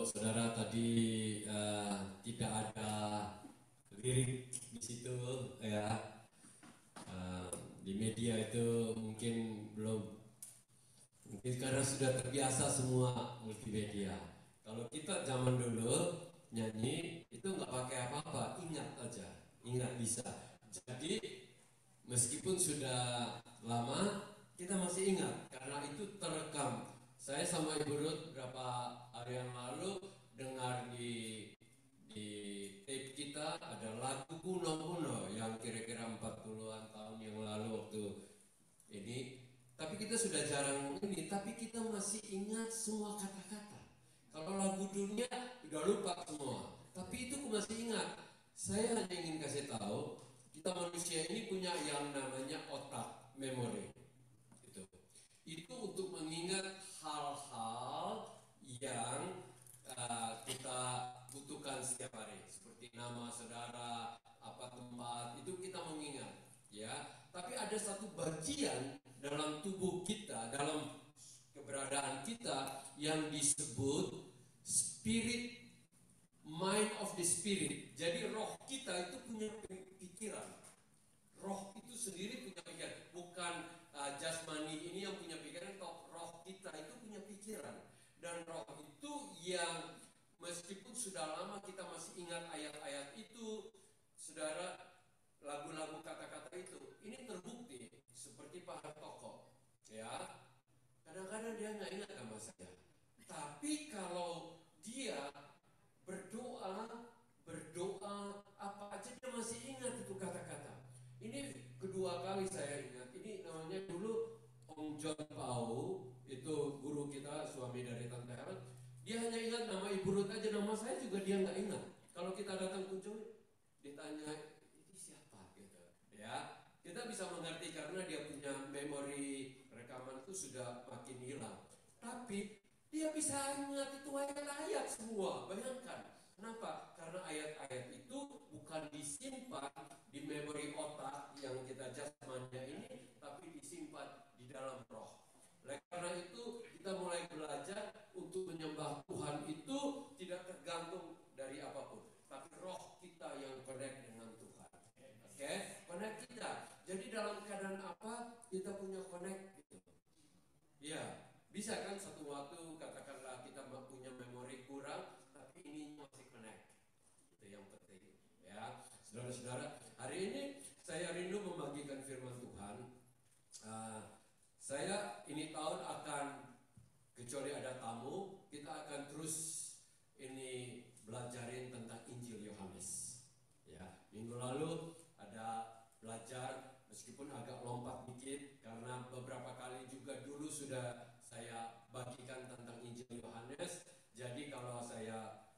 saudara tadi tidak ada lirik di situ ya. Di media itu mungkin belum, mungkin karena sudah terbiasa semua multimedia. Kalau kita zaman dulu nyanyi itu nggak pakai apa-apa, ingat aja, ingat bisa. Jadi meskipun sudah lama kita masih ingat karena itu terekam. Saya sama Ibu Ruth beberapa hari yang lalu dengar di tape kita ada lagu kuno-kuno yang kira-kira 40-an tahun yang lalu waktu ini. Tapi kita sudah jarang ini, tapi kita masih ingat semua kata-kata. Kalau lagu dunia udah lupa semua, tapi itu aku masih ingat. Saya hanya ingin kasih tahu, kita manusia ini punya yang namanya otak, memori. Itu untuk mengingat hal-hal yang kita butuhkan setiap hari, seperti nama saudara, apa tempat, itu kita mengingat, ya. Tapi ada satu bagian dalam tubuh kita, dalam keberadaan kita yang disebut spirit, mind of the spirit. Jadi roh kita itu punya pikiran. Roh itu sendiri punya pikiran, bukan jasmani ini yang punya pikiran. Roh kita itu punya pikiran, dan roh itu yang meskipun sudah lama kita masih ingat ayat-ayat itu, saudara, lagu-lagu kata-kata itu, ini terbukti seperti Pak Hartoko, ya. Kadang-kadang dia nggak ingat sama saya, tapi kalau dia berdoa apa aja dia masih ingat itu kata-kata. Ini kedua kali saya ingat. Ini namanya dulu Om John Pau, itu guru kita, suami dari Tante Helen. Dia hanya ingat nama Ibu Ruth aja, nama saya juga dia nggak ingat. Kalau kita datang kunjung, ditanya ini siapa gitu, ya. Kita bisa mengerti karena dia punya memori rekaman itu sudah makin hilang. Tapi dia bisa ingat itu ayat-ayat semua. Bayangkan. Kenapa? Karena ayat-ayat itu bukan disimpan di memori otak yang kita jasmania ini, tapi disimpan di dalam roh. Oleh karena itu kita mulai belajar untuk menyembah Tuhan itu tidak tergantung dari apapun, tapi roh kita yang connect dengan Tuhan. Oke? Connect kita. Jadi dalam keadaan apa kita punya connect gitu. Ya, bisa kan satu waktu katakanlah kita punya memori kurang, tapi ini masih connect. Itu yang penting, ya. Saudara-saudara, hari ini saya rindu membagikan firman Tuhan. Saya ini tahun akan, kecuali ada tamu, kita akan terus ini belajarin tentang Injil Yohanes. Ya, minggu lalu ada belajar, meskipun agak lompat dikit karena beberapa kali juga dulu sudah saya bagikan tentang Injil Yohanes. Jadi kalau saya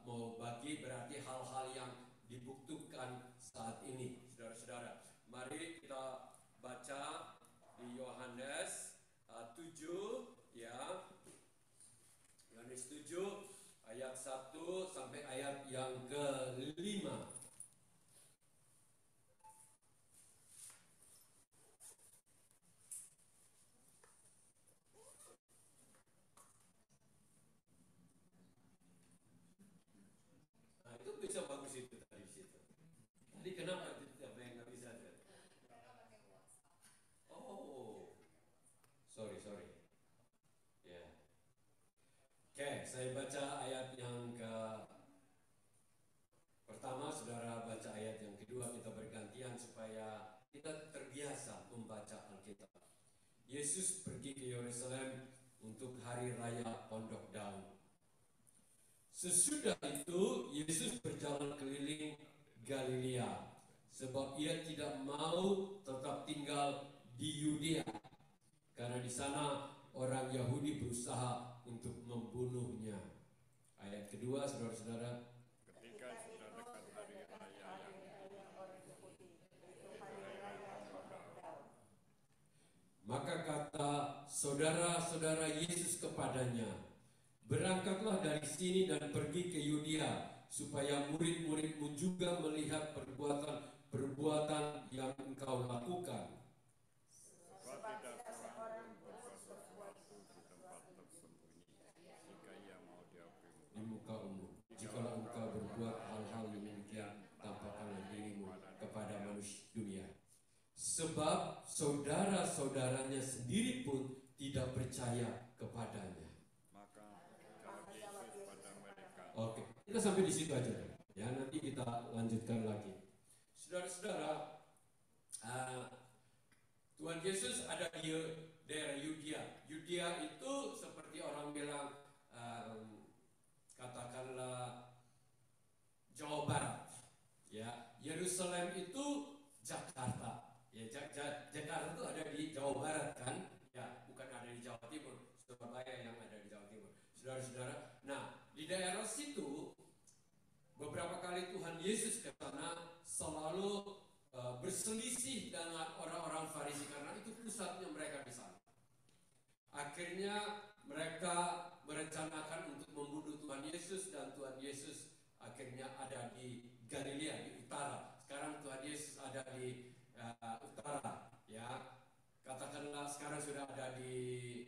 mau bagi berarti hal-hal yang dibutuhkan saat ini. Saudara-saudara, mari kita baca di Yohanes 7, ya. Yohanes 7 ayat 1 sampai ayat yang ke-5. Nah, itu bisa bagus itu tadi situ. Tadi kenapa apa yang nggak bisa? Oh, sorry. Ya. Oke, saya baca ayat yang ke pertama, saudara baca ayat yang kedua, kita bergantian supaya kita terbiasa membaca Alkitab. Yesus pergi ke Yerusalem untuk hari raya Pondok Daun. Sesudah itu Yesus berjalan keliling Galilea, sebab ia tidak mau tetap tinggal di Yudea, karena di sana orang Yahudi berusaha untuk membunuhnya. Ayat kedua, saudara-saudara. Ketika sudah dekat hari raya Maka kata saudara-saudara Yesus kepadanya, berangkatlah dari sini dan pergi ke Yudea, supaya murid-muridmu juga melihat perbuatan yang engkau lakukan. Sebab tidak seorang pun berbuat sesuatu di tempat tersembunyi jika ia mau diakui murid. sebab saudara-saudaranya sendiri pun tidak percaya kepadanya. Maka jawab Yesus pada mereka. Oke, kita sampai di situ aja ya. Nanti kita lanjutkan lagi. Saudara-saudara, Tuhan Yesus ada di daerah Yudea. Yudea itu seperti orang bilang, katakanlah Jawa Barat. Ya, Yerusalem itu Jakarta. Ya, Jakarta itu ada di Jawa Barat kan? Ya, bukan ada di Jawa Timur. Surabaya yang ada di Jawa Timur. Saudara-saudara, nah di daerah situ beberapa kali Tuhan Yesus ke sana selalu berselisih dengan orang-orang Farisi karena itu pusatnya mereka di sana. Akhirnya mereka merencanakan untuk membunuh Tuhan Yesus dan Tuhan Yesus akhirnya ada di Galilea di utara. Sekarang Tuhan Yesus ada di utara, ya. Katakanlah sekarang sudah ada di,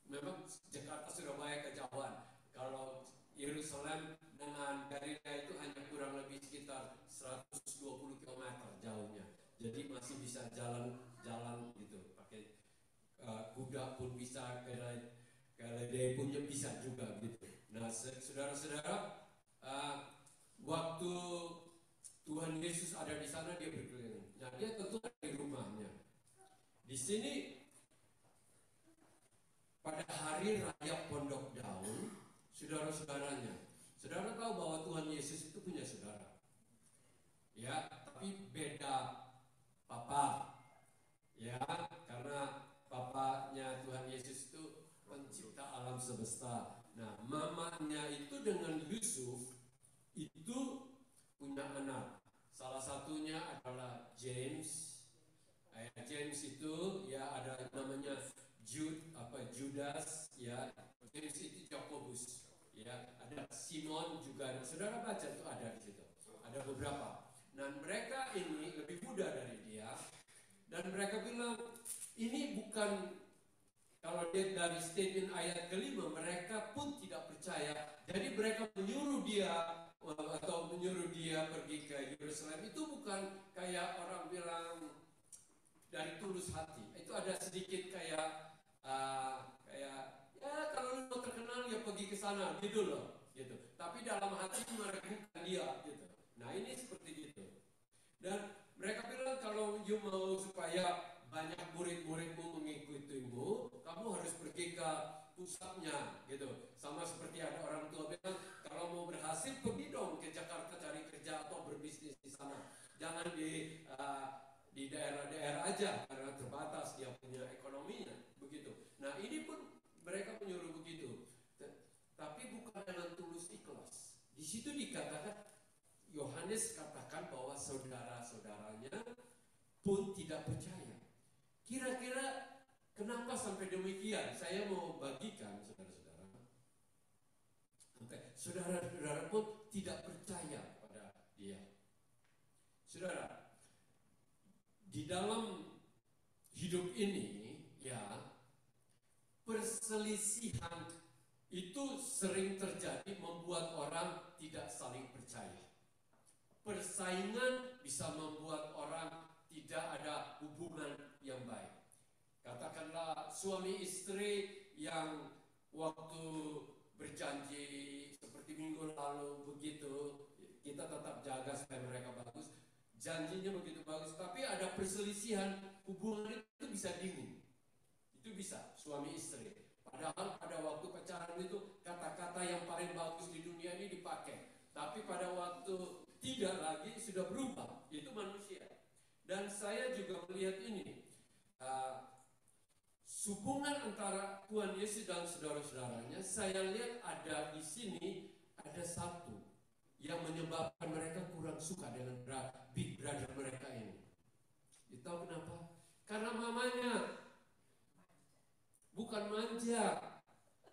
memang Jakarta Surabaya kejauhan. Kalau Yerusalem dengan Galilea itu hanya kurang lebih sekitar 120 km jauhnya. Jadi masih bisa jalan gitu, pakai kuda pun bisa, keledai punya bisa juga gitu. Nah, saudara-saudara, waktu Tuhan Yesus ada di sana dia berkeliling. Nah, dia tentu ada di rumahnya. Di sini pada hari raya Pondok Daun, saudara-saudaranya, saudara tahu bahwa Tuhan Yesus itu punya saudara, ya, tapi beda papa, ya, karena papanya Tuhan Yesus itu pencipta alam semesta. Nah, mamanya itu dengan Yusuf itu punya anak. Salah satunya adalah James. James itu ya ada namanya Judas, ya. James itu Yakobus, ya. Ada Simon juga. Saudara baca itu ada di situ. Ada beberapa. Dan mereka ini lebih muda dari dia. Dan mereka bilang ini bukan, kalau dia dari statement ayat kelima, mereka pun tidak percaya. Jadi mereka menyuruh dia pergi ke Yerusalem itu bukan kayak orang bilang dari tulus hati. Itu ada sedikit kayak ya kalau lu mau terkenal ya pergi ke sana gitu loh, gitu. Tapi dalam hati meragukan dia gitu. Nah, ini seperti itu. Dan mereka bilang kalau you mau supaya banyak murid-muridmu mengikutimu, kamu harus pergi ke pusatnya gitu. Sama seperti ada orang tua bilang kalau mau berhasil pergi dong ke Jakarta cari kerja atau berbisnis di sana. Jangan di daerah-daerah aja karena terbatas dia punya ekonominya begitu. Nah, ini pun mereka menyuruh begitu. Tapi bukan dengan tulus ikhlas. Di situ dikatakan, Yohanes katakan bahwa saudara-saudaranya pun tidak percaya. Kira-kira kenapa sampai demikian? Saya mau bagikan saudara-saudara. Saudara-saudara pun tidak percaya pada dia. Saudara, di dalam hidup ini ya, perselisihan itu sering terjadi membuat orang tidak saling percaya. Persaingan bisa membuat orang tidak ada hubungan yang baik. Katakanlah suami istri yang waktu berjanji seperti minggu lalu begitu, kita tetap jaga supaya mereka bagus. Janjinya begitu bagus, tapi ada perselisihan, hubungan itu bisa dingin. Itu bisa suami istri. Padahal pada waktu pacaran itu kata-kata yang paling bagus di dunia ini dipakai. Tapi pada waktu tidak lagi sudah berubah. Itu manusia. Dan saya juga melihat ini. Hubungan antara Tuhan Yesus dan saudara-saudaranya, saya lihat ada di sini ada satu yang menyebabkan mereka kurang suka dengan big brother mereka ini. Tahu kenapa? Karena mamanya bukan manja,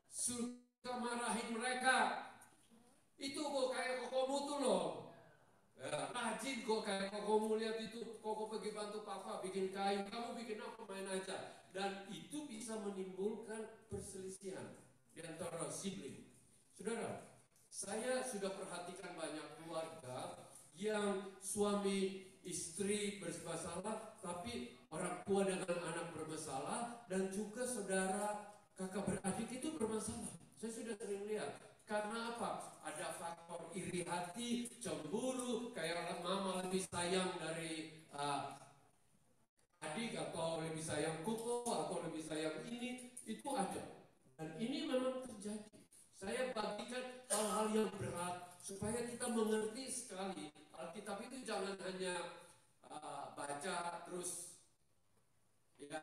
suka marahin mereka. Itu kok kayak kokomu tuh loh. Rajin kok kayak kokomu, lihat itu koko pergi bantu papa bikin kain, kamu bikin apa, main aja. Dan itu bisa menimbulkan perselisihan di antara sibling. Saudara, saya sudah perhatikan banyak keluarga yang suami istri bermasalah, tapi orang tua dengan anak bermasalah, dan juga saudara kakak beradik itu bermasalah. Saya sudah sering lihat. Karena apa? Ada faktor iri hati, cemburu, kayak mama lebih sayang dari adik, atau lebih sayang koko, atau lebih sayang ini, itu ada. Dan ini memang terjadi. Saya bagikan hal-hal yang berat supaya kita mengerti sekali. Alkitab itu jangan hanya baca terus ya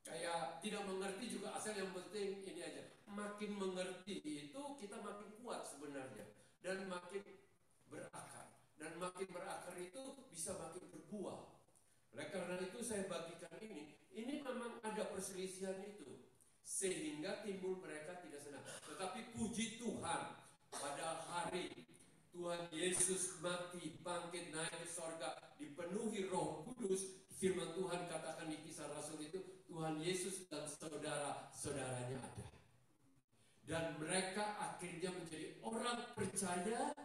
kayak tidak mengerti juga asal, yang penting ini aja. Makin mengerti itu kita makin kuat sebenarnya, dan makin berakar. Dan makin berakar itu bisa makin berbuah. Oleh karena itu saya bagikan ini memang ada perselisihan itu, sehingga timbul mereka tidak senang. Tetapi puji Tuhan, pada hari Tuhan Yesus mati, bangkit, naik ke sorga, dipenuhi Roh Kudus, firman Tuhan katakan di Kisah Rasul itu, Tuhan Yesus dan saudara-saudaranya ada. Dan mereka akhirnya menjadi orang percaya,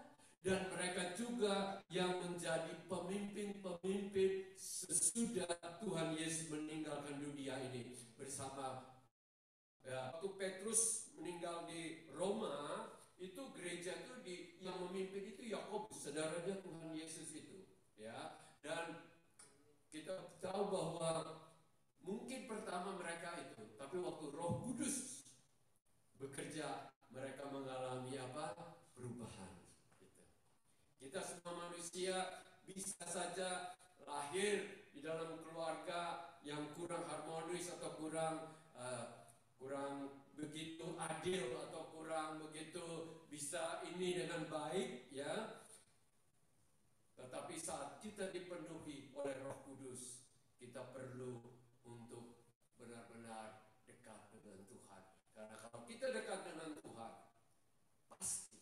dan mereka juga yang menjadi pemimpin-pemimpin sesudah Tuhan Yesus meninggalkan dunia ini. Bersama waktu Petrus meninggal di Roma, itu gereja itu yang memimpin itu Yakobus, saudaranya Tuhan Yesus itu, ya. Dan kita tahu bahwa mungkin pertama mereka itu, tapi waktu Roh Kudus bekerja, mereka mengalami apa? Perubahan. Gitu. Kita semua manusia bisa saja lahir di dalam keluarga yang kurang harmonis, atau kurang begitu adil, atau kurang begitu bisa ini dengan baik, ya. Tetapi saat kita dipenuhi oleh Roh Kudus, kita perlu untuk benar-benar dekat dengan Tuhan. Karena kalau kita dekat dengan Tuhan, pasti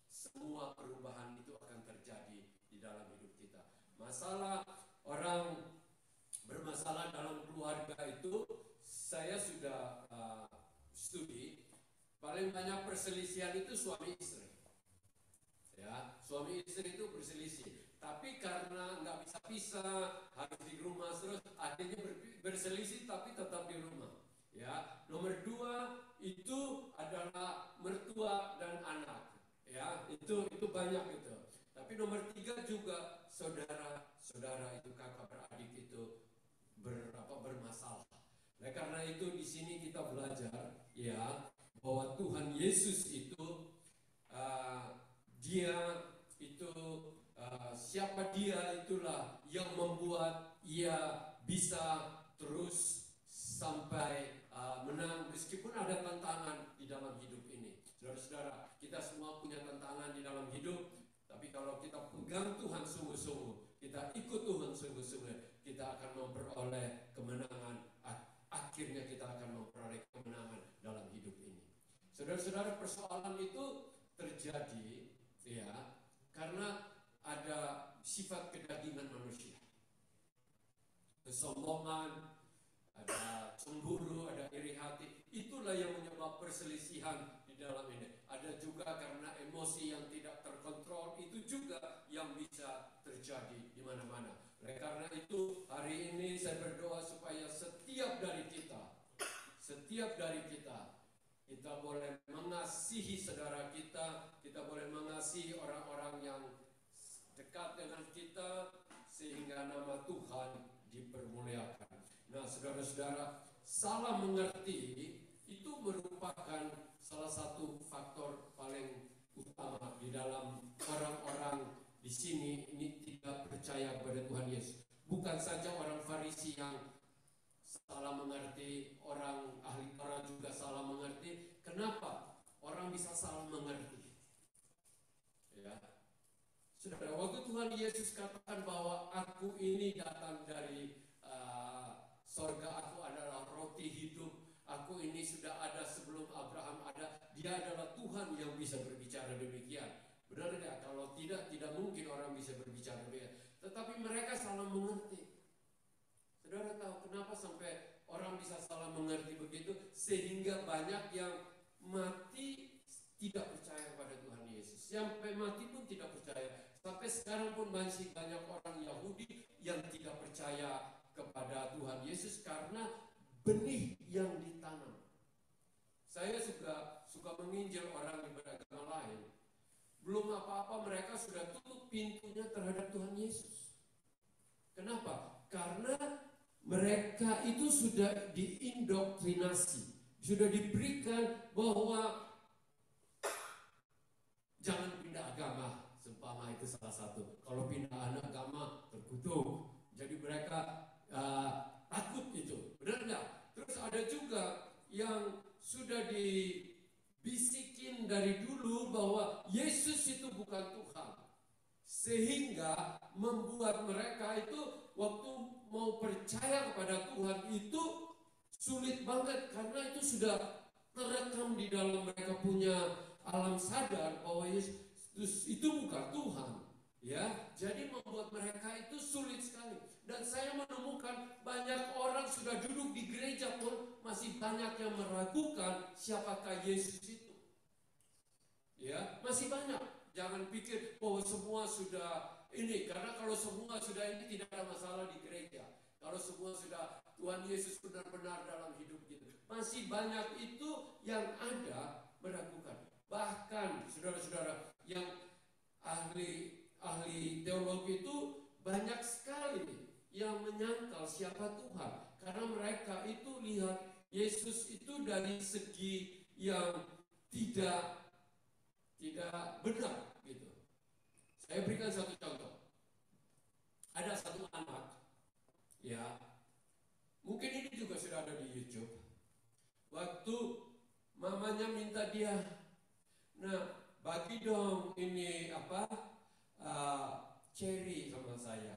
semua perubahan itu akan terjadi di dalam hidup kita. Masalah orang bermasalah dalam keluarga itu, saya sudah studi, paling banyak perselisihan itu suami istri. Ya, suami istri itu berselisih. Tapi karena nggak bisa pisah, harus di rumah terus, akhirnya berselisih tapi tetap di rumah. Ya, nomor 2 itu adalah mertua dan anak. Ya, itu banyak itu. Tapi nomor 3 juga saudara-saudara itu, kakak beradik itu bermasalah. Nah, karena itu di sini kita belajar, ya, bahwa Tuhan Yesus itu dia itu siapa dia, itulah yang membuat ia bisa terus sampai menang meskipun ada tantangan di dalam hidup ini. Saudara-saudara, kita semua punya tantangan di dalam hidup, tapi kalau kita pegang Tuhan sungguh-sungguh, kita ikut Tuhan sungguh-sungguh, kita akan memperoleh kemenangan. Akhirnya kita akan memperoleh kemenangan dalam hidup ini. Saudara-saudara, persoalan itu terjadi, ya, karena ada sifat kedagingan manusia. Kesombongan, ada cemburu, ada iri hati. Itulah yang menyebabkan perselisihan di dalam ini. Ada juga karena emosi yang tidak terkontrol, itu juga yang bisa terjadi di mana-mana. Oleh karena itu, hari ini saya berdoa supaya setiap dari kita boleh mengasihi saudara kita boleh mengasihi orang-orang yang dekat dengan kita, sehingga nama Tuhan dipermuliakan. Nah, saudara-saudara, salah mengerti itu merupakan salah satu faktor paling utama di dalam orang-orang di sini ini tidak percaya kepada Tuhan Yesus. Bukan saja orang Farisi yang salah mengerti, orang ahli Taurat juga salah mengerti. Kenapa orang bisa salah mengerti? Ya, saudara, waktu Tuhan Yesus katakan bahwa aku ini datang dari sorga, aku adalah roti hidup, aku ini sudah ada sebelum Abraham ada, dia adalah Tuhan yang bisa berbicara demikian. Benar tidak? Kalau tidak mungkin orang bisa berbicara demikian. Tetapi mereka salah mengerti. Saudara tahu kenapa sampai orang bisa salah mengerti begitu, sehingga banyak yang mati tidak percaya kepada Tuhan Yesus. Sampai mati pun tidak percaya. Sampai sekarang pun masih banyak orang Yahudi yang tidak percaya kepada Tuhan Yesus karena benih yang ditanam. Saya suka menginjil orang yang beragama lain. Belum apa-apa mereka sudah tutup pintunya terhadap Tuhan Yesus. Kenapa? Karena mereka itu sudah diindoktrinasi, sudah diberikan bahwa jangan pindah agama, seumpama itu salah satu. Kalau pindah agama terkutuk. Jadi mereka takut itu, benar nggak? Terus ada juga yang sudah dibisikin dari dulu bahwa Yesus itu bukan Tuhan, sehingga membuat mereka itu waktu mau percaya kepada Tuhan itu sulit banget, karena itu sudah terekam di dalam mereka punya alam sadar bahwa Yesus itu bukan Tuhan. Ya, jadi membuat mereka itu sulit sekali. Dan saya menemukan banyak orang sudah duduk di gereja pun masih banyak yang meragukan siapakah Yesus itu. Ya, masih banyak. Jangan pikir bahwa semua sudah ini, karena kalau semua sudah ini tidak ada masalah di gereja. Kalau semua sudah Tuhan Yesus benar-benar dalam hidup kita, masih banyak itu yang ada meragukan. Bahkan saudara-saudara yang ahli teologi itu banyak sekali yang menyangkal siapa Tuhan, karena mereka itu lihat Yesus itu dari segi yang tidak benar gitu. Saya berikan satu contoh. Ada satu anak, ya, mungkin ini juga sudah ada di YouTube. Waktu mamanya minta dia, nah bagi dong ini cherry sama saya,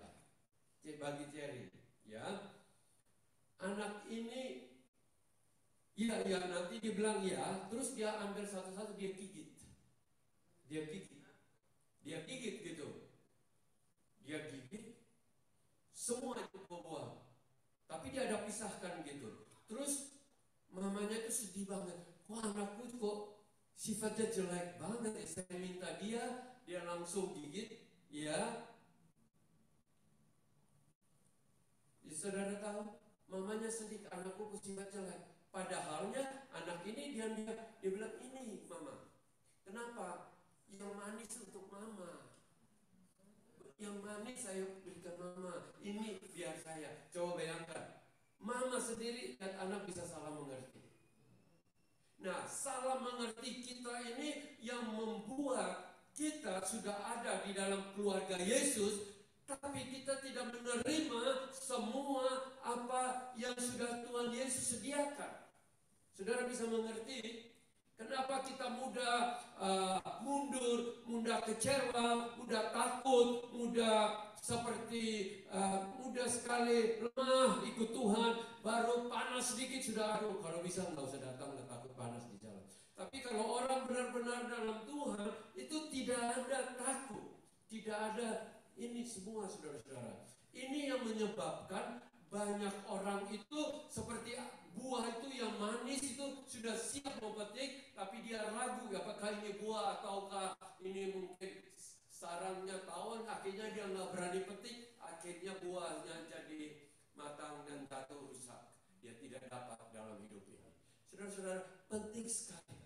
bagi cherry, ya. Anak ini, iya nanti dia bilang ya, terus dia ambil satu-satu, dia gigit gitu, dia gigit, semua itu buah, tapi dia ada pisahkan gitu. Terus mamanya itu sedih banget, kok anakku kok sifatnya jelek banget, saya minta dia langsung gigit, ya. Saudara tahu, mamanya sedih, anakku sifat jelek. Padahalnya anak ini dia bilang, ini mama, kenapa? Yang manis untuk mama, yang manis saya berikan mama, ini biar saya. Coba bayangkan, mama sendiri dan anak bisa salah mengerti. Nah, salah mengerti kita ini yang membuat kita sudah ada di dalam keluarga Yesus, tapi kita tidak menerima semua apa yang sudah Tuhan Yesus sediakan. Saudara bisa mengerti kenapa kita mudah mundur, mudah kecewa, mudah takut, mudah sekali lemah ikut Tuhan, baru panas sedikit sudah, aduh kalau bisa nggak usah datang, nggak takut panas di jalan. Tapi kalau orang benar-benar dalam Tuhan, itu tidak ada takut, tidak ada ini semua, saudara-saudara. Ini yang menyebabkan banyak orang itu seperti buah itu yang manis itu sudah siap memetik, tapi dia ragu apakah ini buah ataukah ini mungkin sarangnya tawon, akhirnya dia nggak berani petik, akhirnya buahnya jadi matang dan jatuh rusak. Dia tidak dapat dalam hidup ini. Saudara-saudara, penting sekali.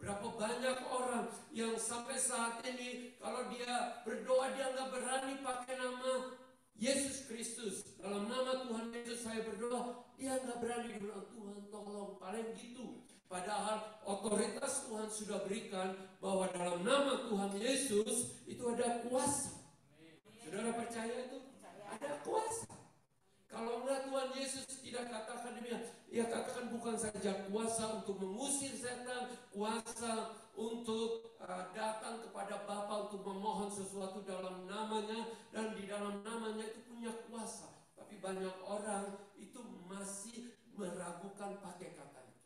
Berapa banyak orang yang sampai saat ini kalau dia berdoa dia nggak berani pakai nama Yesus Kristus, dalam nama Tuhan Yesus saya berdoa, dia nggak berani bilang Tuhan tolong, paling gitu. Padahal otoritas Tuhan sudah berikan bahwa dalam nama Tuhan Yesus itu ada kuasa. Saudara percaya itu? Ada kuasa. Kalau enggak Tuhan Yesus tidak katakan demikian. Ia katakan bukan saja kuasa untuk mengusir setan, kuasa untuk datang kepada Bapa untuk memohon sesuatu dalam namanya, dan di dalam namanya itu punya kuasa. Tapi banyak orang itu masih meragukan pakai kata itu.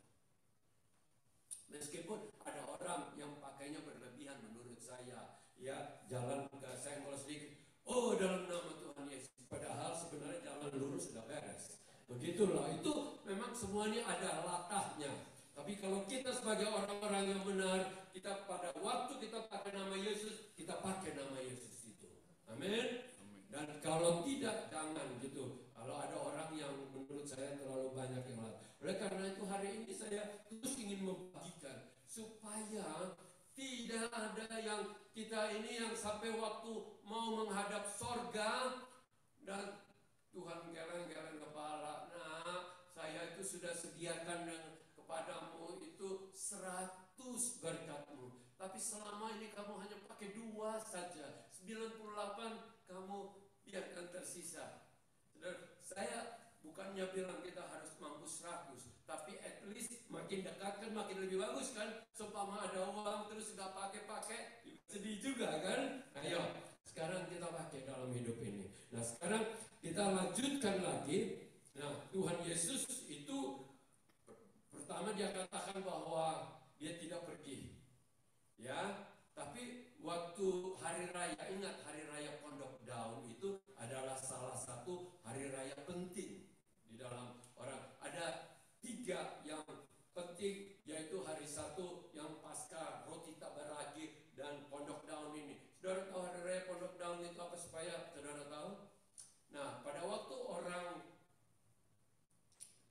Meskipun ada orang yang pakainya berlebihan menurut saya, ya jalan ke senggol sedikit, oh dalam nama Tuhan Yesus, padahal sebenarnya jalan lurus sudah beres. Begitulah, itu memang semuanya ada latahnya. Tapi kalau kita sebagai orang-orang yang benar, kita pada waktu kita pakai nama Yesus, kita pakai nama Yesus itu. Amin. Dan kalau tidak, jangan gitu. Kalau ada orang yang menurut saya terlalu banyak yang lain. Oleh karena itu hari ini saya terus ingin membagikan supaya tidak ada yang kita ini yang sampai waktu mau menghadap sorga dan Tuhan geleng-geleng kepala. Nah, saya itu sudah sediakan kepadamu itu 100 berkatmu. Tapi selama ini kamu hanya pakai 2 saja. 98 kamu biarkan tersisa. Saudara, saya bukannya bilang kita harus mampu 100, tapi at least makin dekat kan makin lebih bagus kan. Seumpama ada uang terus nggak pakai-pakai, sedih juga kan. Ayo, sekarang kita pakai dalam hidup ini. Nah, sekarang kita lanjutkan lagi. Nah, Tuhan Yesus itu pertama dia katakan bahwa dia tidak pergi. Ya, tapi waktu hari raya, ingat hari raya Pondok Daun itu adalah salah satu hari raya penting di dalam orang. Ada 3 yang penting, yaitu hari Sabtu yang Paskah, roti tak beragi, dan Pondok Daun ini. Saudara tahu hari raya Pondok Daun itu apa supaya saudara tahu? Nah, pada waktu orang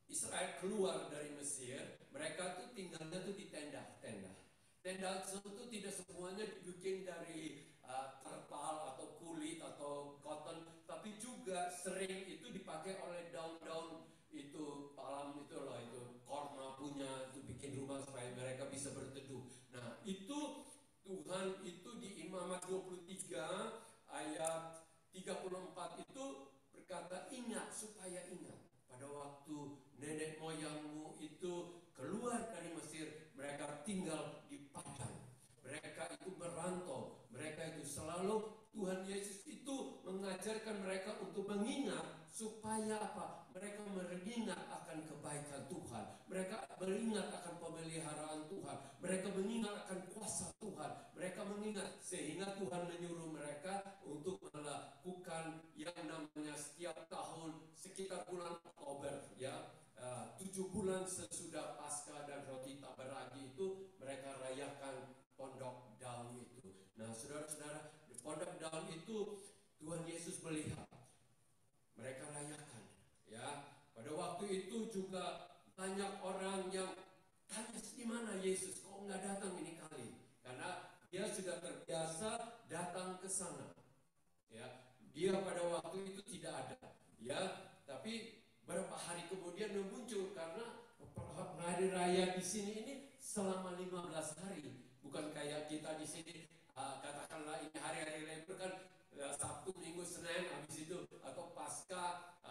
Israel keluar dari Mesir, mereka tuh tinggalnya tuh di tenda-tenda. Tenda itu tidak semuanya dibikin dari terpal atau kulit atau cotton, tapi juga sering itu dipakai oleh daun-daun itu palm itu loh, itu korma punya, itu bikin rumah supaya mereka bisa berteduh. Nah, itu Tuhan itu di Imamat 23 ayat 34 itu berkata, ingat, supaya ingat pada waktu nenek moyangmu itu keluar dari Mesir, mereka tinggal di padang, mereka itu merantau, mereka itu selalu, Tuhan Yesus itu mengajarkan mereka untuk mengingat supaya apa? Mereka mengingat akan kebaikan Tuhan, mereka mengingat akan pemeliharaan Tuhan, mereka mengingat akan kuasa Tuhan, mereka mengingat sehingga Tuhan menyuruh mereka untuk melakukan yang namanya setiap tahun sekitar bulan Oktober, ya. 7 bulan sesudah Paskah dan roti tak beragi itu mereka rayakan Pondok Daun itu. Nah, saudara-saudara, di Pondok Daun itu Tuhan Yesus melihat mereka rayakan, ya. Pada waktu itu juga banyak orang yang tanya, di mana Yesus, kok nggak datang ini kali? Karena dia sudah terbiasa datang ke sana, ya. Dia pada waktu itu tidak ada, ya. Tapi berapa hari kemudian dia muncul karena hari raya di sini ini selama 15 hari, bukan kayak kita di sini katakanlah ini hari-hari libur kan, Sabtu, Minggu, Senin, habis itu atau Paskah,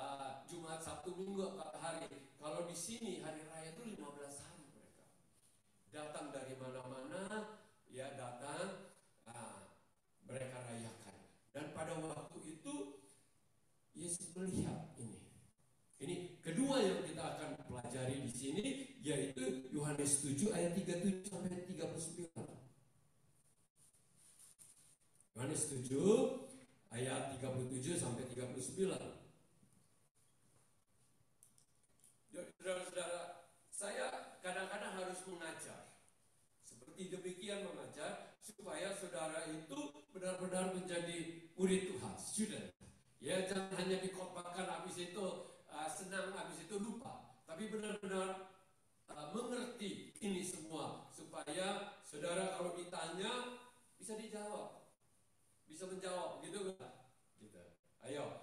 Jumat, Sabtu, Minggu 4 hari. Kalau di sini hari raya itu 15 hari mereka datang dari mana-mana, ya datang, mereka rayakan. Dan pada waktu itu Yesus melihat ini. Ini kedua yang kita akan pelajari di sini, yaitu Yohanes 7 ayat 37 sampai 39. Yohanes 7 ayat 37 sampai 39. Saudara-saudara, saya kadang-kadang harus mengajar. Seperti demikian mengajar supaya saudara itu benar-benar menjadi murid Tuhan, student. Ya, jangan hanya dikotbahkan habis itu senang, habis itu lupa, tapi benar-benar mengerti ini semua supaya saudara kalau ditanya bisa dijawab, bisa menjawab, gitu kan? Gitu. Ayo,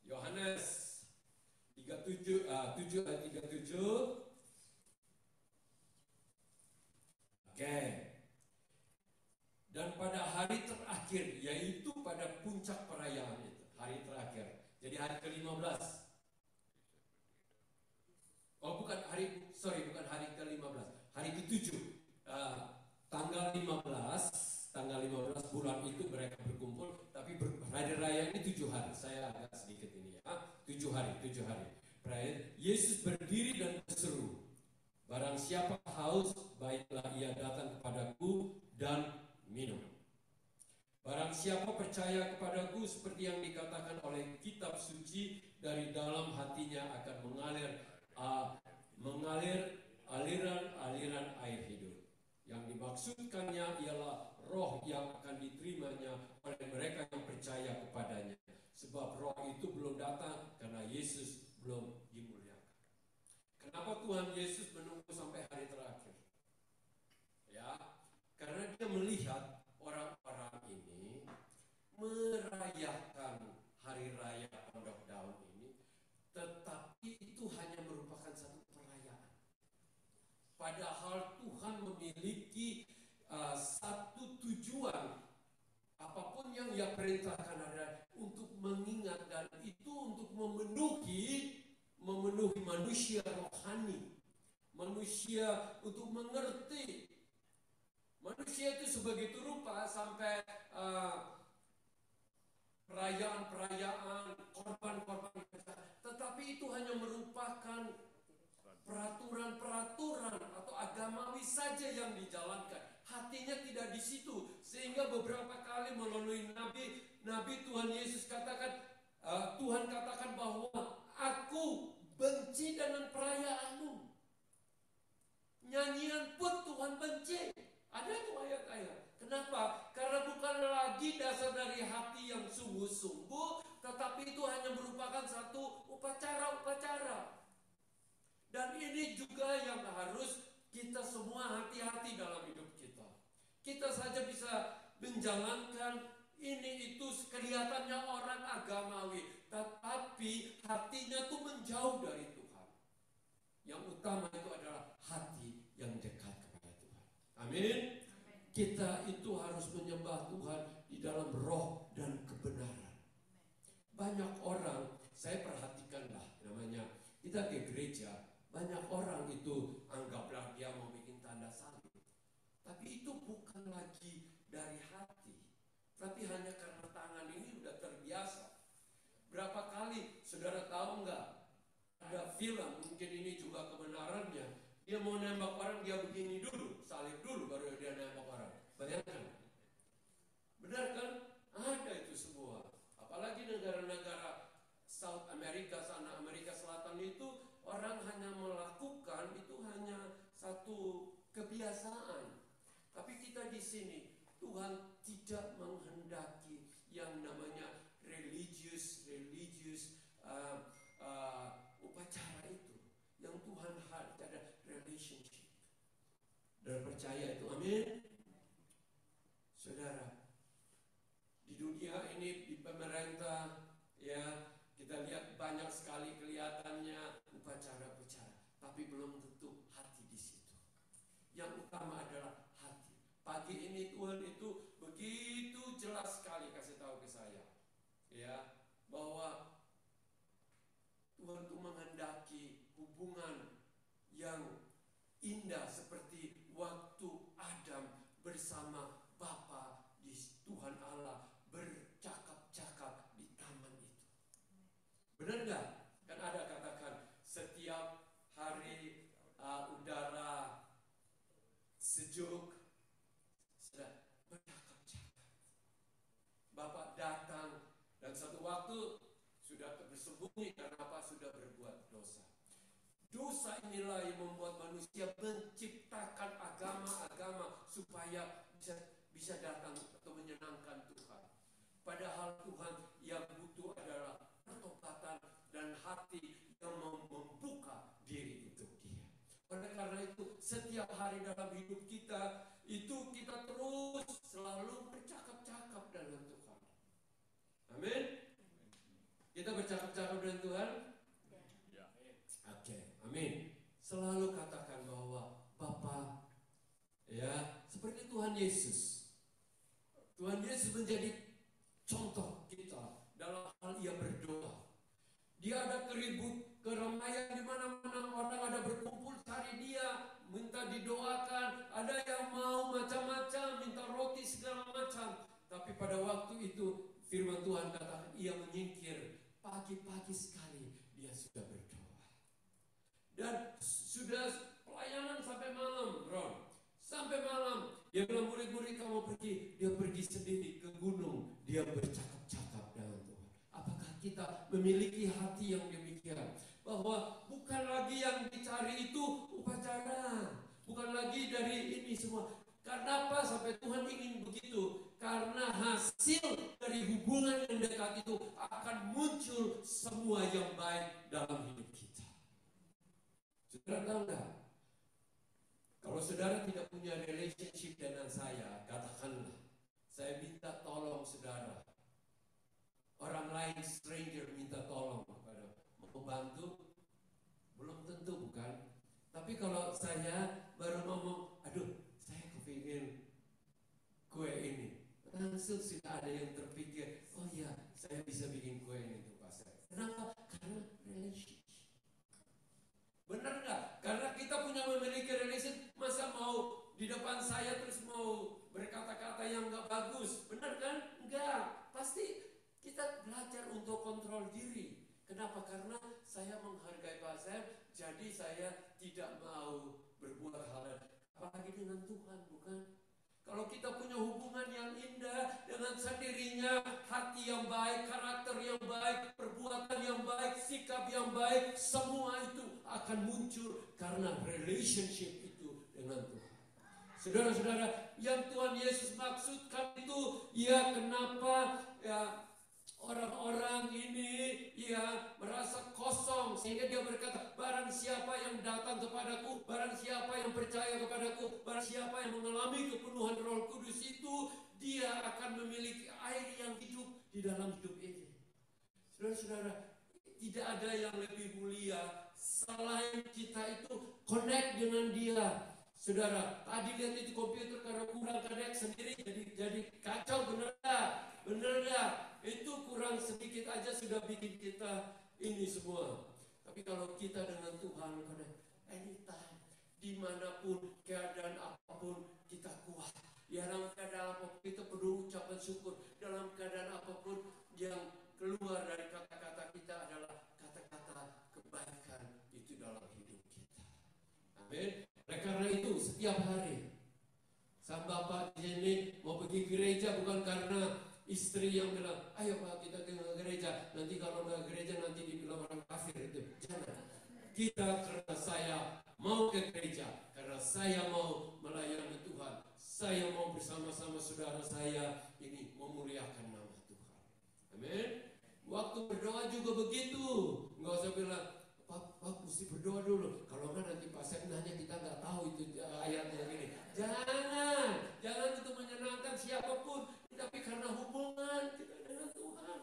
Yohanes 7 ayat 37. Oke. Dan pada hari terakhir, yaitu pada puncak perayaan itu, hari terakhir. Jadi hari ke-15. Oh, bukan hari ke-15, hari ke-7. Tanggal 15 bulan itu mereka berkumpul, tapi hari raya ini 7 hari. Saya agak sedikit ini ya. 7 hari. Yesus berdiri dan berseru, barang siapa haus, baiklah ia datang kepadaku dan minum. Barang siapa percaya kepadaku, seperti yang dikatakan oleh kitab suci, dari dalam hatinya akan mengalir aliran-aliran air hidup. Yang dimaksudkannya ialah roh yang akan diterimanya oleh mereka yang percaya kepadanya. Sebab roh itu belum datang karena Yesus belum dimuliakan. Kenapa Tuhan Yesus menunggu sampai hari terakhir? Ya, karena dia melihat orang-orang ini merayakan hari raya Pondok Daun ini, tetapi itu hanya merupakan satu perayaan. Padahal Tuhan memiliki satu tujuan. Apapun yang Ia perintahkan adalah untuk mengingat, dan itu untuk memenuhi manusia rohani, manusia untuk mengerti. Manusia itu sebegitu rupa sampai perayaan-perayaan, korban-korban, tetapi itu hanya merupakan peraturan-peraturan atau agamawi saja yang dijalankan. Hatinya tidak di situ, sehingga beberapa kali melalui Nabi Tuhan Yesus katakan, Tuhan katakan bahwa aku benci dengan perayaanmu. Nyanyian pun Tuhan benci. Ada tuh ayat-ayat. Kenapa? Karena bukan lagi dasar dari hati yang sungguh-sungguh, tetapi itu hanya merupakan satu upacara-upacara. Dan ini juga yang harus kita semua hati-hati dalam hidup kita. Kita saja bisa menjalankan ini itu kelihatannya orang agamawi, tetapi hatinya tuh menjauh dari Tuhan. Yang utama itu adalah hati yang dekat kepada Tuhan. Amin. Kita itu harus menyembah Tuhan di dalam roh dan kebenaran. Banyak orang, saya perhatikanlah namanya, kita ke gereja, banyak orang itu anggaplah dia mau bikin tanda salib. Tapi itu bukan lagi dari hati, tapi hanya karena tangan ini udah terbiasa. Berapa kali saudara tahu nggak? Ada film, mungkin ini juga kebenarannya. Dia mau nembak orang, dia begini dulu, salib dulu, baru dia nembak orang. Bayangkan, benar kan? Ada itu semua. Apalagi negara-negara South America, sana Amerika Selatan itu, orang hanya melakukan itu hanya satu kebiasaan. Tapi kita di sini, Tuhan tidak menghendaki yang namanya religious upacara itu. Yang Tuhan ada relationship dan percaya itu. Amin. Saudara, di dunia ini, di pemerintah, ya, kita lihat banyak sekali kelihatannya upacara-upacara, tapi belum tentu hati di situ. Yang utama adalah hati. Pagi ini Tuhan itu begitu jelas sekali kasih tahu ke saya, ya, bahwa Tuhan itu menghendaki hubungan yang indah seperti waktu Adam bersama Bapa di Tuhan Allah bercakap-cakap di taman itu. Benar nggak? Kan ada katakan setiap hari udara sejuk sudah bercakap-cakap. Bapak datang dan satu waktu sudah bersembunyi karena apa? Sudah berbuat dosa. Dosa inilah yang membuat manusia menciptakan agama-agama supaya bisa datang atau menyenangkan Tuhan. Padahal Tuhan yang butuh adalah pertobatan dan hati yang membuka diri untuk Dia. Oleh karena itu, setiap hari dalam hidup kita itu kita terus selalu bercakap-cakap dengan Tuhan. Amin. Kita bercakap-cakap dengan Tuhan. Oke, amin. Selalu katakan bahwa Bapa, ya, seperti Tuhan Yesus. Tuhan Yesus menjadi contoh kita dalam hal Ia berdoa. Dia ada keramaian di mana-mana orang ada berkumpul cari Dia, minta didoakan. Ada yang mau macam-macam, minta roti segala macam. Tapi pada waktu itu firman Tuhan katakan Ia menyingkir. Pagi-pagi sekali Dia sudah berdoa. Dan sudah pelayanan sampai malam, Ron. Sampai malam. Dia bilang, murid-murid kamu pergi. Dia pergi sendiri ke gunung. Dia bercakap-cakap dengan Tuhan. Apakah kita memiliki hati yang demikian? Bahwa bukan lagi yang dicari itu upacara. Bukan lagi dari ini semua. Karena apa sampai Tuhan ingin begitu? Karena hasil akan muncul semua yang baik dalam hidup kita. Saudara tahu nggak? Kalau saudara tidak punya relationship dengan saya, katakanlah, saya minta tolong saudara. Orang lain, stranger, minta tolong kepada mau bantu, belum tentu bukan. Tapi kalau saya baru ngomong, aduh, saya kepingin kue ini, langsung sudah ada yang terpikir, oh iya, saya bisa bikin kue ini untuk pasar. Kenapa? Karena relationship. Benar nggak? Karena kita punya memiliki relation, masa mau di depan saya terus mau berkata-kata yang nggak bagus, benar kan? Enggak. Pasti kita belajar untuk kontrol diri. Kenapa? Karena saya menghargai Pak Sam, jadi saya tidak mau berbuat hal apalagi dengan Tuhan, bukan? Kalau kita punya hubungan yang indah dengan sendirinya, hati yang baik, karakter yang baik, perbuatan yang baik, sikap yang baik, semua itu akan muncul karena relationship itu dengan Tuhan. Saudara-saudara, yang Tuhan Yesus maksudkan itu, ya kenapa ya orang-orang ini ya merasa kosong sehingga dia berkata, barang siapa yang datang kepadaku, barang siapa yang percaya kepadaku, barang siapa yang mengalami kepenuhan Roh Kudus itu, dia akan memiliki air yang hidup di dalam hidup ini. Saudara-saudara, tidak ada yang lebih mulia selain kita itu connect dengan dia. Saudara, tadi lihat itu komputer karena kurang connect sendiri jadi kacau, bener gak? Bener gak? Itu kurang sedikit aja sudah bikin kita ini semua. Tapi kalau kita dengan Tuhan, anytime, dimanapun, keadaan apapun, kita kuat. Ya, dalam keadaan apapun kita perlu ucapan syukur. Dalam keadaan apapun yang keluar dari kata-kata kita adalah kata-kata kebaikan itu dalam hidup kita. Amin. Oleh karena itu, setiap hari sang bapak di sini mau pergi gereja bukan karena istri yang bilang, ayo Pak kita ke gereja, nanti kalau nggak gereja nanti dibilang orang kafir itu. Jangan. Kita karena saya mau ke gereja, karena saya mau melayani Tuhan, saya mau bersama-sama saudara saya ini memuliakan nama Tuhan. Amin. Waktu berdoa juga begitu, nggak usah bilang, Pak mesti berdoa dulu. Kalau nggak nanti Pak Sep nanya kita nggak tahu itu ayatnya gini. Jangan untuk menyenangkan siapapun, tapi karena hubungan kita dengan Tuhan.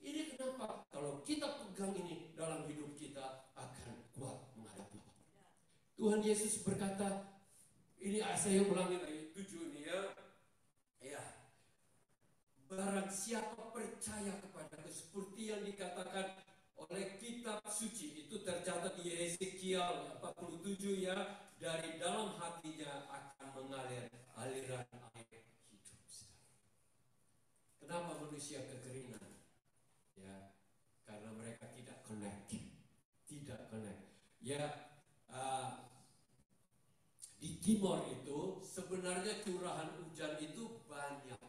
Ini kenapa? Kalau kita pegang ini dalam hidup kita akan kuat menghadapi. Tuhan Yesus berkata, ini saya ulangi lagi 7 ini ya. Ya. Barang siapa percaya kepadaku seperti yang dikatakan oleh kitab suci itu tercatat di Yeskiel 47 ya, dari dalam hatinya akan mengalir aliran air hidup. Kenapa manusia kekeringan? Ya, karena mereka tidak connect. Ya, di Timor itu sebenarnya curahan hujan itu banyak.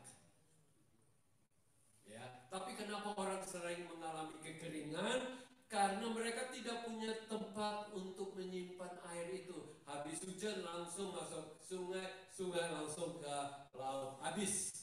Ya, tapi kenapa orang sering mengalami kekeringan? Karena mereka tidak punya tempat untuk menyimpan air itu. Habis hujan langsung masuk sungai, sungai langsung ke laut, habis.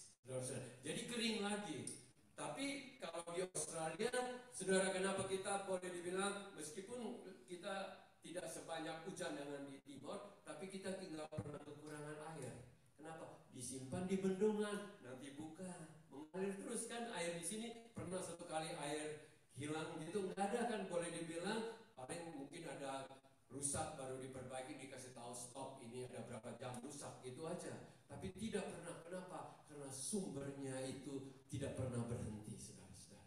Jadi kering lagi. Tapi kalau di Australia, saudara, kenapa kita boleh dibilang meskipun kita tidak sebanyak hujan dengan di Timor, tapi kita tidak pernah kekurangan air. Kenapa? Disimpan di bendungan, nanti buka, mengalir terus kan air di sini. Pernah satu kali air hilang gitu, nggak ada kan, boleh dibilang paling mungkin ada rusak baru diperbaiki, dikasih tahu stop, ini ada berapa jam rusak, itu aja. Tapi tidak pernah, kenapa? Karena sumbernya itu tidak pernah berhenti, saudara-saudara.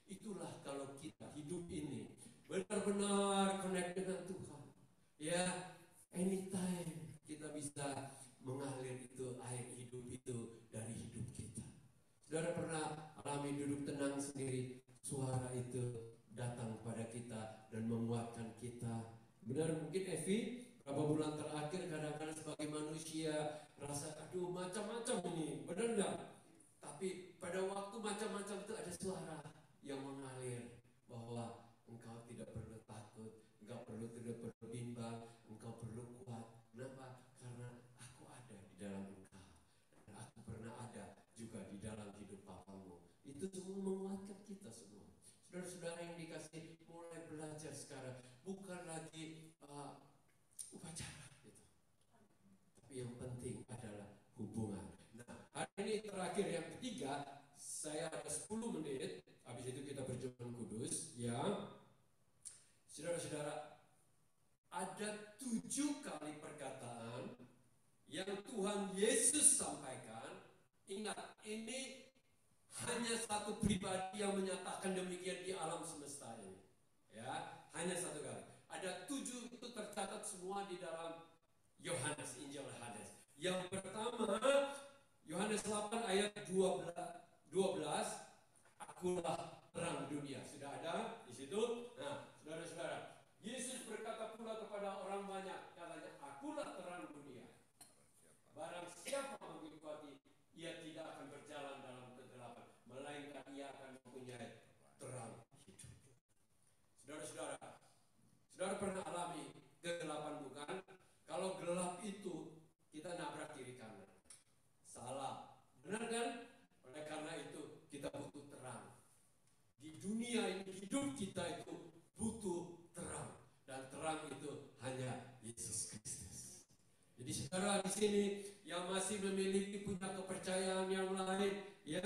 Itulah kalau kita hidup ini benar-benar connect dengan Tuhan. Ya, anytime kita bisa mengalir itu air hidup itu dari hidup kita. Saudara pernah alami duduk tenang sendiri, suara itu datang kepada kita dan menguatkan kita. Benar mungkin Evi, beberapa bulan terakhir kadang-kadang sebagai manusia rasa aduh macam-macam ini, benar enggak? Tapi pada waktu macam-macam itu ada suara yang mengalir bahwa engkau tidak perlu takut, engkau tidak perlu bimbang, engkau perlu kuat. Kenapa? Karena aku ada di dalam engkau dan aku pernah ada juga di dalam hidup papamu. Itu Itu semua menguatkan kita semua. Saudara-saudara yang dikasih, mulai belajar sekarang, bukan lagi upacara gitu. Tapi yang penting adalah hubungan. Nah, hari ini terakhir yang ketiga, saya ada 10 menit, habis itu kita berjumpa kudus, ya. Saudara-saudara, ada 7 kali perkataan yang Tuhan Yesus sampaikan. Ingat, ini hanya satu pribadi yang menyatakan demikian di alam semesta ini. Ya, hanya satu kali. Ada 7 itu tercatat semua di dalam Yohanes, Injil Yohanes. Yang pertama, Yohanes 8 ayat 12, akulah terang dunia. Sudah ada di situ? Nah, saudara-saudara, Yesus berkata pula kepada orang banyak, katanya, akulah terang dunia. Barang siapa mengikuti, ia tidak akan berjalan dalam kegelapan, melainkan ia akan mempunyai terang hidup. Saudara-saudara, saudara pernah alami kegelapan bukan? Kalau gelap itu kita nabrak kiri kanan. Salah. Benar kan? Oleh karena itu kita butuh terang. Di dunia ini hidup kita itu butuh terang. Dan terang itu hanya Yesus Kristus. Jadi saudara di sini yang masih memiliki punya kepercayaan yang lain, ya,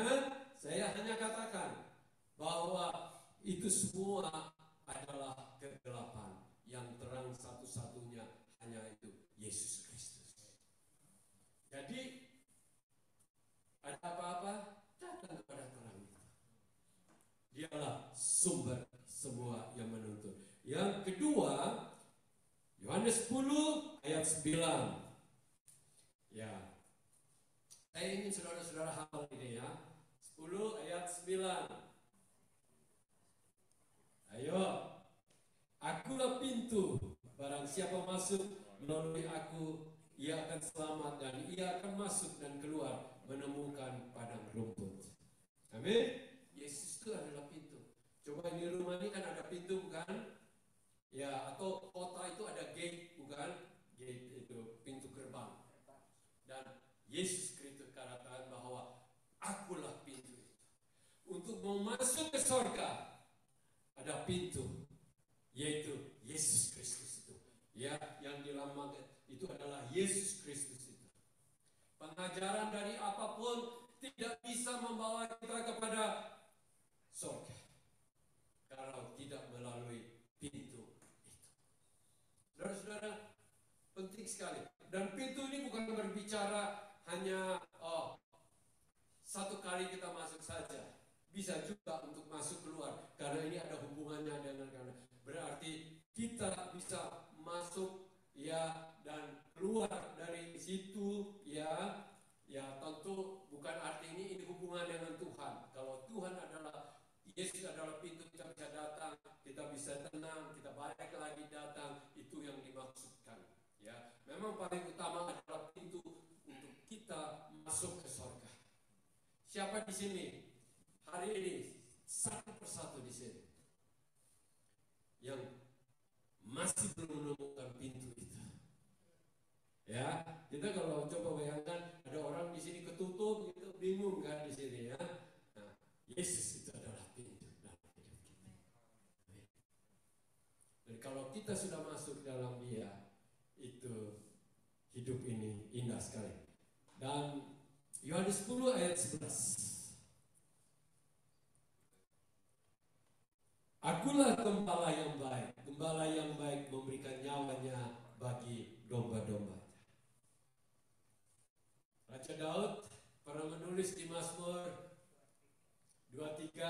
saya hanya katakan bahwa itu semua adalah kegelapan. Yang terang satu-satunya hanya itu Yesus Kristus. Jadi ada apa-apa, datang kepada terang itu. Dialah sumber semua yang menuntun. Yang kedua, Yohanes 10 ayat 9. Ya, saya ingin saudara-saudara hafal ini ya. 10 ayat 9. Ayo, akulah pintu. Barang siapa masuk melalui aku, ia akan selamat dan ia akan masuk dan keluar menemukan padang rumput. Amin. Yesus itu adalah pintu. Coba di rumah ini kan ada pintu bukan? Ya, atau kota itu ada gate bukan? Gate itu pintu gerbang. Dan Yesus Kristus katakan bahwa akulah pintu itu. Untuk mau masuk ke surga ada pintu, yaitu Yesus Kristus itu. Ya, yang dilambangkan itu adalah Yesus Kristus itu. Pengajaran dari apapun tidak bisa membawa kita kepada surga kalau tidak melalui pintu itu. Saudara-saudara, penting sekali. Dan pintu ini bukan berbicara hanya satu kali kita masuk saja. Bisa juga untuk masuk keluar, karena ini ada hubungannya dengan karena berarti kita bisa masuk ya dan keluar dari situ ya. Ya tentu bukan arti ini hubungan dengan Tuhan. Kalau Tuhan adalah Yesus adalah pintu, kita bisa datang, kita bisa tenang, kita balik lagi datang, itu yang dimaksudkan. Ya, memang paling utama adalah pintu untuk kita masuk ke surga. Siapa di sini hari ini satu persatu di sini yang masih belum menemukan pintu itu? Ya, kita kalau coba bayangkan ada orang di sini ketutup, gitu, bingung kan di sini ya. Nah, Yesus itu adalah pintu dalam hidup kita. Dan kalau kita sudah masuk dalam Dia, itu hidup ini indah sekali. Dan Yohanes 10 ayat 11. Akulah gembala yang baik. Gembala yang baik memberikan nyawanya bagi domba-domba. Raja Daud pernah menulis di Mazmur 23.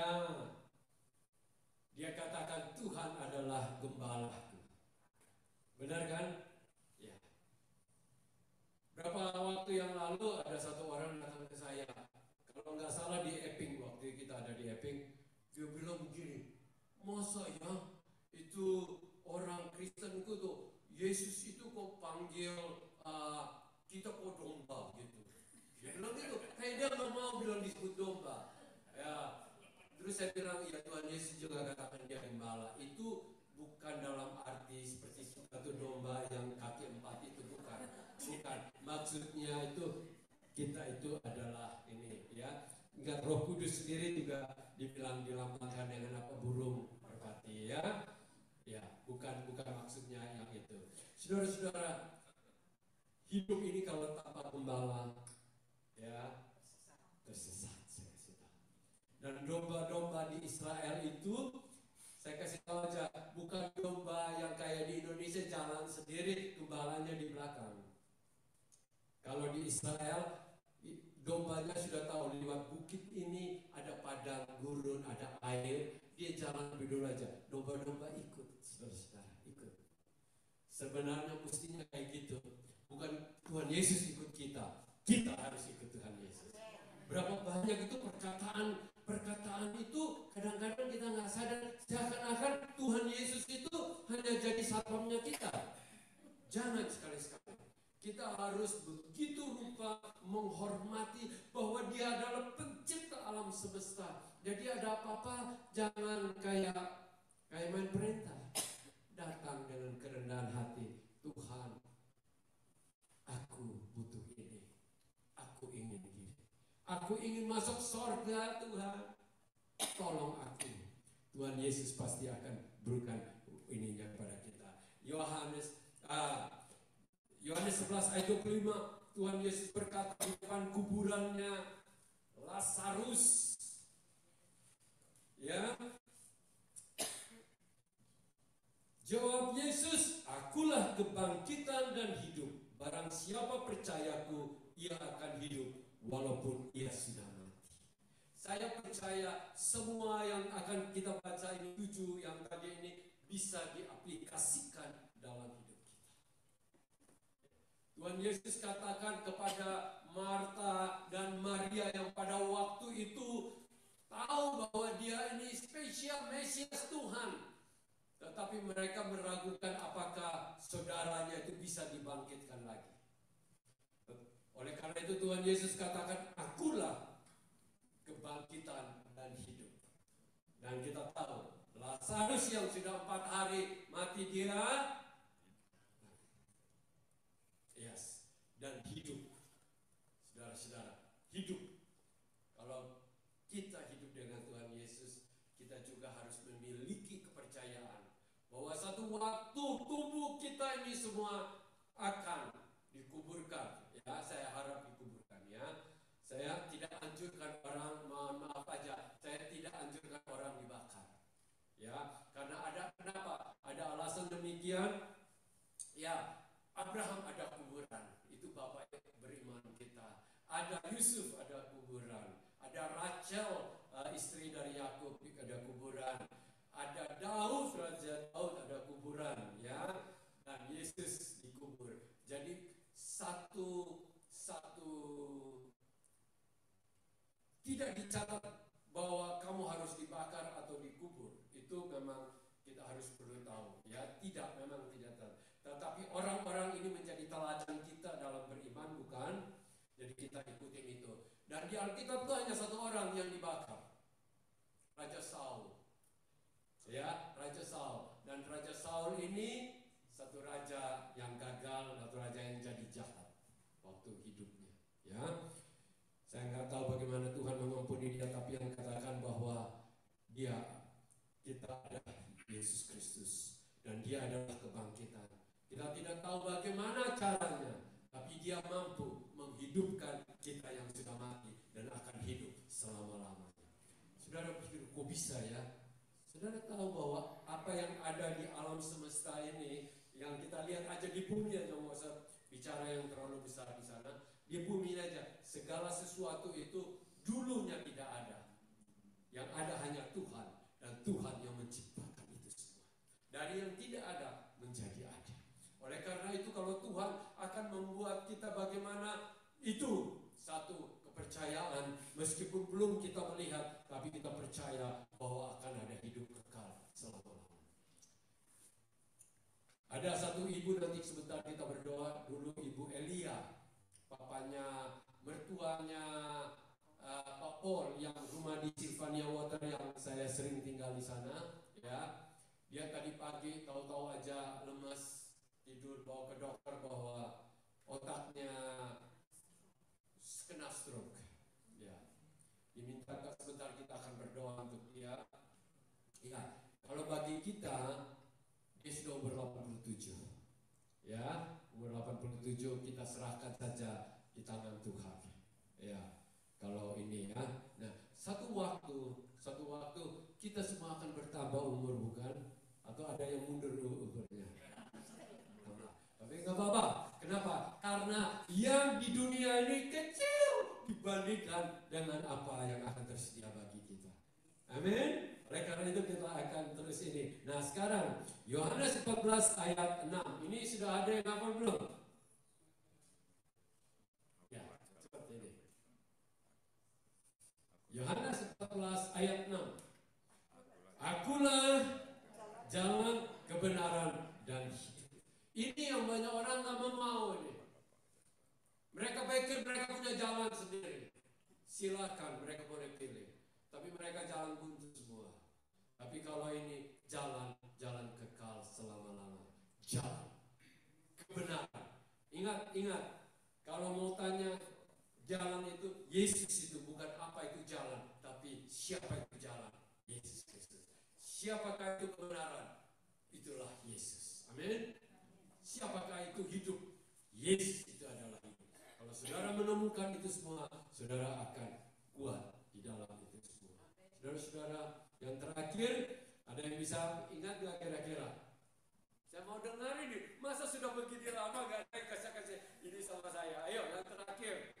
Dia katakan Tuhan adalah gembalaku. Benar kan? Ya. Berapa waktu yang lalu ada satu orang datang ke saya. Kalau nggak salah di Epping, waktu kita ada di Epping, dia bilang begini, masa ya itu orang Kristen itu tuh Yesus itu kok panggil kita kok domba gitu. Dia bilang gitu, kayak dia nggak mau bilang disebut domba. Ya, terus saya bilang ya Tuhan Yesus juga katakan dia gembala. Itu bukan dalam arti seperti satu domba yang kaki 4 itu bukan. Bukan. Maksudnya itu kita itu adalah ini ya. Enggak, Roh Kudus sendiri juga dibilang dilambangkan dengan apa, burung merpati ya. Ya, bukan maksudnya yang itu. Saudara-saudara, hidup ini kalau tanpa gembala ya tersesat. Dan domba-domba di Israel itu, saya kasih tahu aja, bukan domba yang kayak di Indonesia jalan sendiri, gembalanya di belakang. Kalau di Israel, dombanya sudah tahu lewat bukit ini ada padang gurun, ada air, dia jalan lebih dulu aja. Domba-domba ikut, saudara-saudara, ikut. Sebenarnya mestinya kayak gitu. Bukan Tuhan Yesus ikut kita, kita harus ikut Tuhan Yesus. Berapa banyak itu perkataan itu kadang-kadang kita nggak sadar, seakan-akan Tuhan Yesus itu hanya jadi satpamnya kita. Jangan sekali-sekali. Kita harus begitu rupa menghormati bahwa Dia adalah pencipta alam semesta. Jadi ada apa-apa jangan kayak main perintah. Datang dengan kerendahan hati. Tuhan, aku butuh ini. Aku ingin ini. Aku ingin masuk surga, Tuhan. Tolong aku. Tuhan Yesus pasti akan berikan ininya kepada kita. Yohanes 11 ayat 25, Tuhan Yesus berkata di depan kuburannya Lazarus. Ya. Jawab Yesus, akulah kebangkitan dan hidup. Barang siapa percayaku, ia akan hidup walaupun ia sudah mati. Saya percaya semua yang akan kita baca ini, 7 yang tadi ini bisa diaplikasikan dalam hidup kita. Tuhan Yesus katakan kepada Marta dan Maria yang pada waktu itu tahu bahwa dia ini spesial Mesias Tuhan. Tetapi mereka meragukan apakah saudaranya itu bisa dibangkitkan lagi. Oleh karena itu Tuhan Yesus katakan, akulah kebangkitan dan hidup. Dan kita tahu, Lazarus yang sudah 4 hari mati dia, yes, dan hidup. Saudara-saudara, hidup. Kalau kita hidup dengan Tuhan Yesus, kita juga harus memiliki kepercayaan bahwa satu waktu tubuh kita ini semua akan dikuburkan. Ya, saya harap dikuburkan ya. Saya tidak anjurkan orang, mohon maaf aja, saya tidak anjurkan orang dibakar. Ya, karena ada kenapa? Ada alasan demikian. Ya, Abraham ada kuburan, itu bapak beriman kita. Ada Yusuf ada kuburan. Ada Rachel, istri dari Yakub, ada kuburan. Ada Daud, Raja Daud ada kuburan, ya. Dan Yesus dikubur. Jadi satu tidak dicatat bahwa kamu harus dibakar atau dikubur. Itu memang kita harus perlu tahu. Ya, tidak, memang tidak tahu. Tetapi orang-orang ini menjadi teladan kita dalam beriman, bukan? Jadi kita ikutin itu. Dan di Alkitab itu hanya satu orang yang dibakar, Raja Saul. Ya, Raja Saul. Dan Raja Saul ini satu raja yang gagal, satu raja yang jadi jahat waktu hidupnya. Ya, saya nggak tahu bagaimana Tuhan mengampuni dia, tapi yang katakan bahwa kita ada Yesus Kristus dan dia adalah kebangkitan. Kita tidak tahu bagaimana caranya, tapi dia mampu menghidupkan kita yang sudah mati dan akan hidup selama-lamanya. Saudara pikir, kok bisa ya? Saudara tahu bahwa apa yang ada di alam semesta ini, yang kita lihat aja di bumi aja, nggak usah bicara yang terlalu besar di sana, di bumi aja, segala sesuatu itu dulunya tidak ada. Yang ada hanya Tuhan, dan Tuhan yang menciptakan itu semua. Dari yang tidak ada menjadi ada. Oleh karena itu kalau Tuhan akan membuat kita bagaimana, itu satu kepercayaan, meskipun belum kita melihat, tapi kita percaya bahwa akan ada hidup kekal selama-lamanya. Ada satu ibu, nanti sebentar kita berdoa dulu, Ibu Elia, papanya, mertuanya Pak Paul yang rumah di Sylvania Water yang saya sering tinggal di sana, ya. Dia tadi pagi tahu-tahu aja lemas, tidur, bawa ke dokter bahwa otaknya kena stroke. Ya. Ya, kalau bagi kita dia sudah umur 87. Ya, umur 87 kita serahkan saja di tangan Tuhan. Ya, kalau ini ya. Nah, satu waktu kita semua akan bertambah umur, bukan? Atau ada yang mundur umurnya? Tapi nggak apa-apa. Kenapa? Karena yang di dunia ini kecil dibandingkan dengan apa yang akan tersedia bagi kita. Amin. Oleh karena itu kita akan terus ini. Nah sekarang Yohanes 14 ayat 6. Ini sudah ada yang hafal belum? Ya, seperti ini. Yohanes 14 ayat 6. Akulah jalan kebenaran dan hidup. Ini yang banyak orang nggak mau ini. Mereka pikir mereka punya jalan sendiri. Silakan mereka boleh pilih. Tapi mereka jalan buntu semua. Tapi kalau ini jalan kekal selama-lamanya. Jalan kebenaran. Ingat. Kalau mau tanya jalan itu, Yesus itu bukan apa itu jalan, tapi siapa itu jalan? Yesus Kristus. Siapakah itu kebenaran? Itulah Yesus. Amin. Siapakah itu hidup? Yesus itu adalah hidup. Kalau saudara menemukan itu semua, saudara akan kuat di dalam itu semua. Saudara-saudara, yang terakhir, ada yang bisa ingat gak kira-kira? Saya mau dengar ini. Masa sudah begini lama gak ada yang kasih ini sama saya? Ayo, yang terakhir.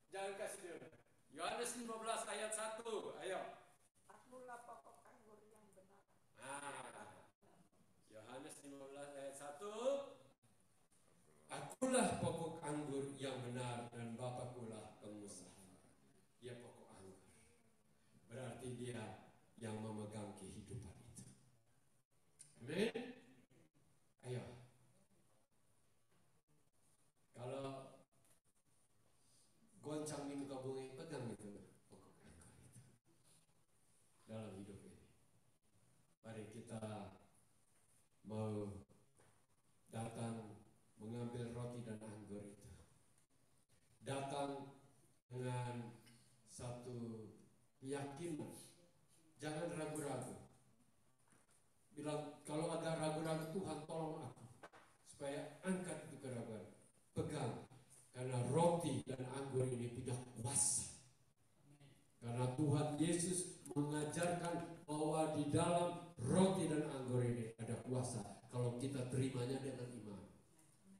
Jangan kasih dulu. Yohanes 15 ayat 1. Ayo. Akulah pokok anggur yang benar. Yohanes 15 ayat 1. Akulah pokok anggur yang benar dan Bapakulah pengusaha. Dia pokok anggur. Berarti dia yang memegang kehidupan itu. Amin. Ayo. Kalau goncang di muka bumi, pegang itu pokok anggur itu dalam hidup ini. Mari kita mau datang mengambil roti dan anggur itu. Datang dengan satu keyakinan. Jangan ragu-ragu. Bilang, kalau ada ragu-ragu, Tuhan tolong aku. Supaya angkat itu keraguan. Pegang. Karena roti dan anggur ini punya kuasa. Karena Tuhan Yesus mengajarkan bahwa di dalam